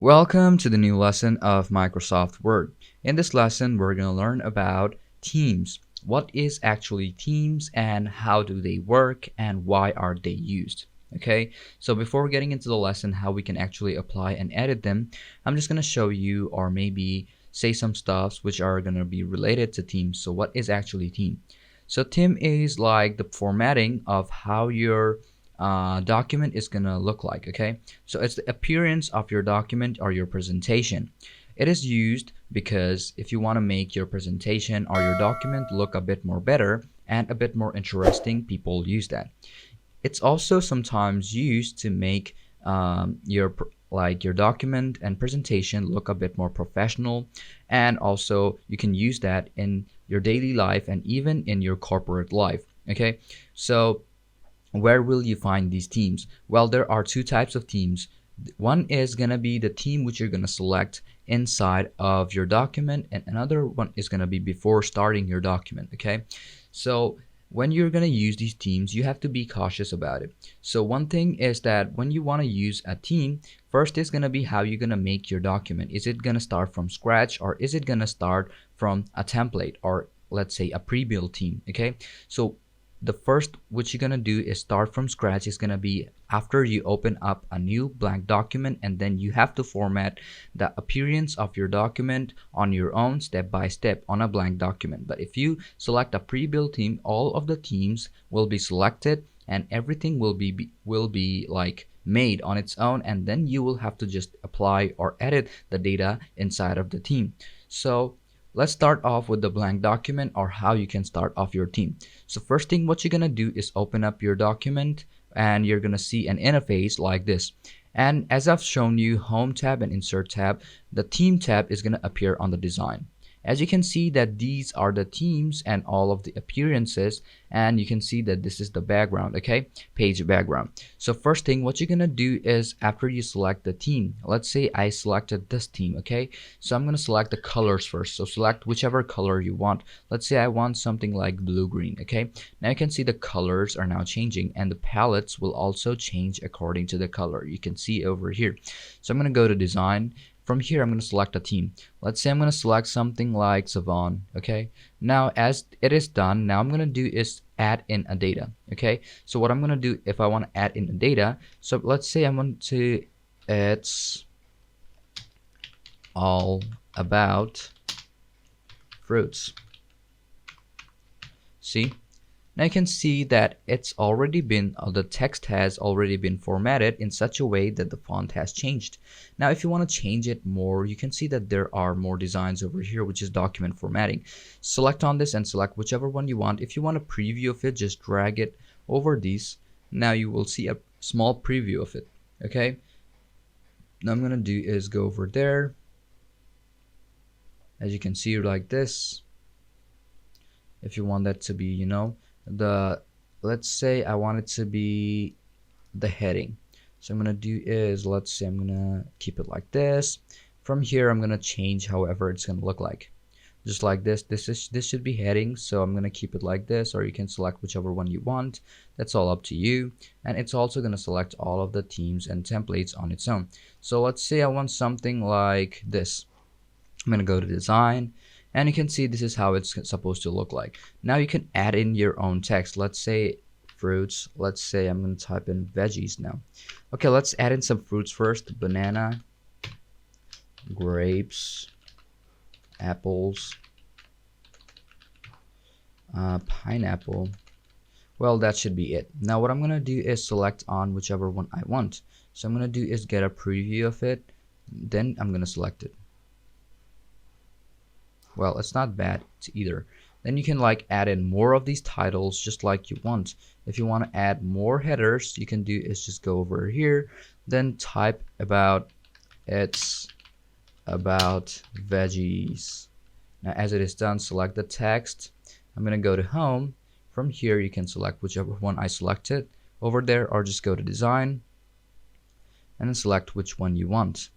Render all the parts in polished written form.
Welcome to the new lesson of Microsoft Word. In this lesson, we're going to learn about Teams. What is actually Teams and how do they work and why are they used? Okay, so before getting into the lesson, how we can actually apply and edit them, I'm just going to show you or maybe say some stuffs which are going to be related to Teams. So what is actually Team? So Team is like the formatting of how your document is going to look like. Okay, so it's the appearance of your document or your presentation. It is used because if you want to make your presentation or your document look a bit more better and a bit more interesting, people use that. It's also sometimes used to make your document and presentation look a bit more professional, and also you can use that in your daily life and even in your corporate life. Okay, so where will you find these teams? Well, there are two types of teams. One is going to be the team which you're going to select inside of your document, and another one is going to be before starting your document. Okay, so when you're going to use these teams, you have to be cautious about it. So one thing is that when you want to use a team, first is going to be how you're going to make your document. Is it going to start from scratch, or is it going to start from a template, or let's say a pre-built team? Okay, so the first what you're gonna do is start from scratch is gonna be after you open up a new blank document, and then you have to format the appearance of your document on your own step by step on a blank document. But if you select a pre-built theme, all of the themes will be selected and everything will be like made on its own, and then you will have to just apply or edit the data inside of the theme. So let's start off with the blank document or how you can start off your theme. So first thing what you're gonna do is open up your document, and you're gonna see an interface like this. And as I've shown you, home tab and insert tab, the theme tab is gonna appear on the design. As you can see that these are the themes and all of the appearances, and you can see that this is the background. Okay, page background. So first thing what you're gonna do is after you select the theme, let's say I selected this theme. Okay, so I'm gonna select the colors first. So select whichever color you want. Let's say I want something like blue green. Okay, now you can see the colors are now changing, and the palettes will also change according to the color. You can see over here. So I'm gonna go to design. From here, I'm going to select a theme. Let's say I'm going to select something like Savon. Okay, now as it is done, now I'm going to do is add in a data. Okay, so what I'm going to do if I want to add in a data, so let's say I want to, it's all about fruits. See, now you can see that it's already been the text has already been formatted in such a way that the font has changed. Now if you want to change it more, you can see that there are more designs over here, which is document formatting. Select on this and select whichever one you want. If you want a preview of it, just drag it over these. Now you will see a small preview of it. Okay, now I'm gonna do is go over there. As you can see, like this. If you want that to be, the, let's say I want it to be the heading. So I'm gonna do is, let's say I'm gonna keep it like this. From here I'm gonna change however it's gonna look like, just like this. This should be heading, so I'm gonna keep it like this, or you can select whichever one you want. That's all up to you. And it's also gonna select all of the themes and templates on its own. So let's say I want something like this. I'm gonna go to design, and you can see this is how it's supposed to look like. Now you can add in your own text. Let's say fruits. Let's say I'm going to type in veggies now. Okay, let's add in some fruits first. Banana, grapes, apples, pineapple. Well, that should be it. Now what I'm going to do is select on whichever one I want. So I'm going to do is get a preview of it. Then I'm going to select it. Well, it's not bad either. Then you can like add in more of these titles just like you want. If you want to add more headers, you can do is just go over here, then type about, it's about veggies. Now as it is done, select the text. I'm gonna go to home. From here you can select whichever one I selected over there, or just go to design and then select which one you want.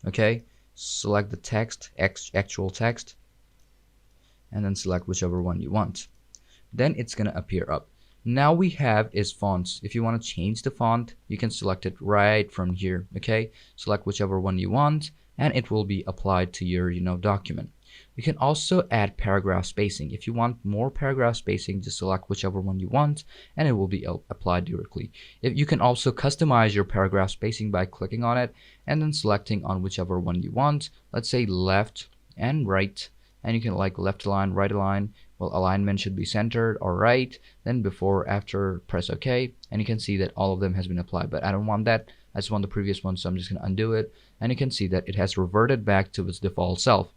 Okay, select the text, actual text, and then select whichever one you want. Then it's gonna appear up. Now we have is fonts. If you want to change the font, you can select it right from here. Okay, select whichever one you want and it will be applied to your document. You can also add paragraph spacing. If you want more paragraph spacing, just select whichever one you want and it will be applied directly. If you can also customize your paragraph spacing by clicking on it and then selecting on whichever one you want. Let's say left and right, and you can like left align, right align. Well, alignment should be centered or right, then before, after, press OK, and you can see that all of them has been applied, but I don't want that. I just want the previous one, so I'm just going to undo it, and you can see that it has reverted back to its default self.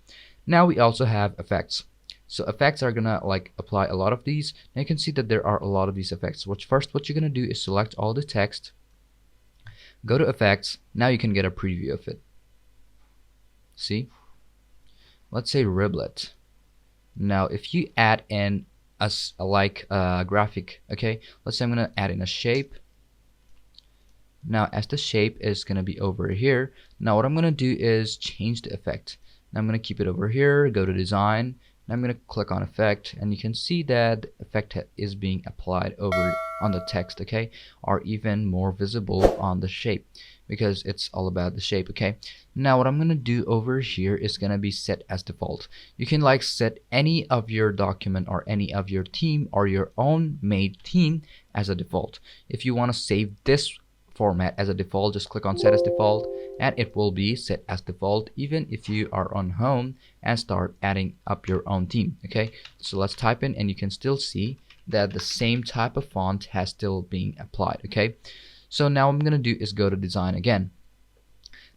Now we also have effects. So effects are gonna like apply a lot of these. Now you can see that there are a lot of these effects. What you're gonna do is select all the text, go to effects. Now you can get a preview of it. See, let's say riblet. Now if you add in a graphic, okay, let's say I'm gonna add in a shape. Now as the shape is gonna be over here, now what I'm gonna do is change the effect. Now I'm gonna keep it over here, go to design, and I'm gonna click on effect, and you can see that effect is being applied over on the text, okay, or even more visible on the shape, because it's all about the shape. Okay, now what I'm gonna do over here is gonna be set as default. You can like set any of your document or any of your theme or your own made theme as a default. If you want to save this format as a default, just click on set as default and it will be set as default even if you are on home and start adding up your own theme. Okay, so let's type in and you can still see that the same type of font has still being applied. Okay, so now what I'm gonna do is go to design again.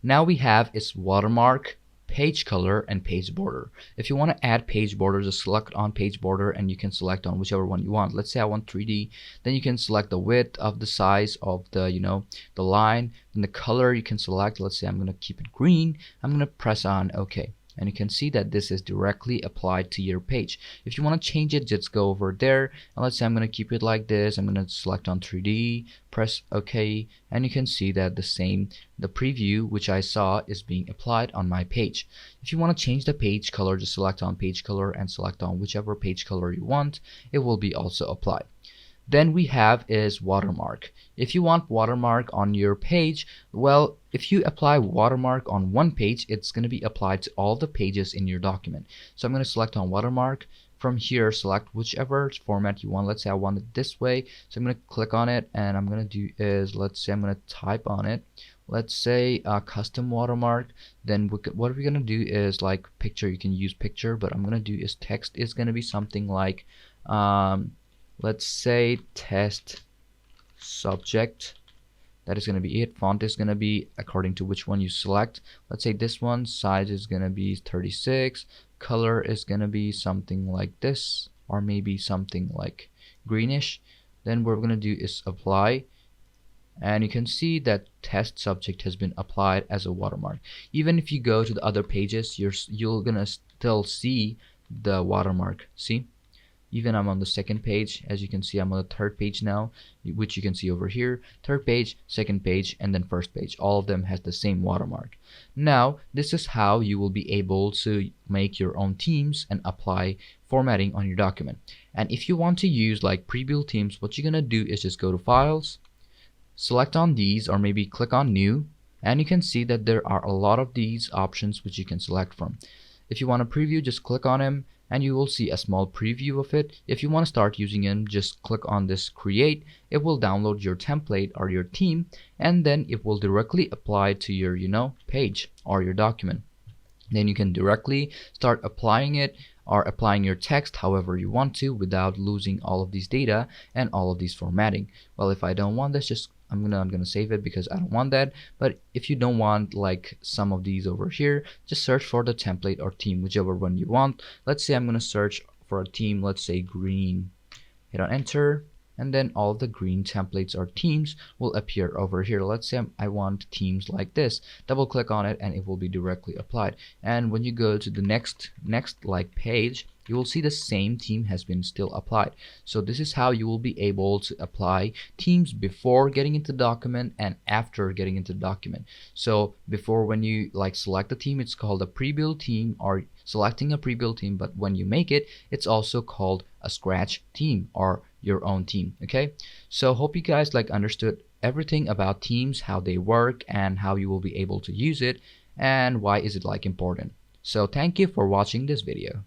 Now we have is watermark, page color, and page border. If you want to add page border, just select on page border and you can select on whichever one you want. Let's say I want 3D, then you can select the width of the size of the the line, and the color you can select. Let's say I'm going to keep it green. I'm going to press on OK, and you can see that this is directly applied to your page. If you want to change it, just go over there, and let's say I'm going to keep it like this. I'm going to select on 3D, press OK, and you can see that the preview which I saw is being applied on my page. If you want to change the page color, just select on page color and select on whichever page color you want. It will be also applied. Then we have is watermark. If you want watermark on your page, well, if you apply watermark on one page, it's going to be applied to all the pages in your document. So I'm going to select on watermark. From here, select whichever format you want. Let's say I want it this way, so I'm going to click on it, and I'm going to do is, let's say I'm going to type on it. Let's say custom watermark. Then what we're going to do is like picture. You can use picture, but I'm going to do is text is going to be something like let's say test subject. That is going to be it. Font is going to be according to which one you select. Let's say this one. Size is going to be 36. Color is going to be something like this, or maybe something like greenish. Then what we're going to do is apply, and you can see that test subject has been applied as a watermark. Even if you go to the other pages, you're gonna still see the watermark. See, even I'm on the second page. As you can see, I'm on the third page now, which you can see over here. Third page, second page, and then first page. All of them has the same watermark. Now this is how you will be able to make your own themes and apply formatting on your document. And if you want to use like pre-built themes, what you're gonna do is just go to files, select on these, or maybe click on new, and you can see that there are a lot of these options which you can select from. If you want a preview, just click on them and you will see a small preview of it. If you want to start using them, just click on this create. It will download your template or your theme, and then it will directly apply to your page or your document. Then you can directly start applying it or applying your text however you want to without losing all of these data and all of these formatting. Well, if I don't want this, just I'm gonna save it because I don't want that. But if you don't want like some of these over here, just search for the template or theme, whichever one you want. Let's say I'm gonna search for a theme, let's say green. Hit on enter, and then all the green templates or themes will appear over here. Let's say I want themes like this. Double click on it and it will be directly applied. And when you go to the next like page, you will see the same theme has been still applied. So this is how you will be able to apply themes before getting into the document and after getting into the document. So before, when you like select a theme, it's called a pre-built theme or selecting a pre-built theme, but when you make it, it's also called a scratch theme or your own team. Okay, so hope you guys like understood everything about teams, how they work, and how you will be able to use it, and why is it like important. So thank you for watching this video.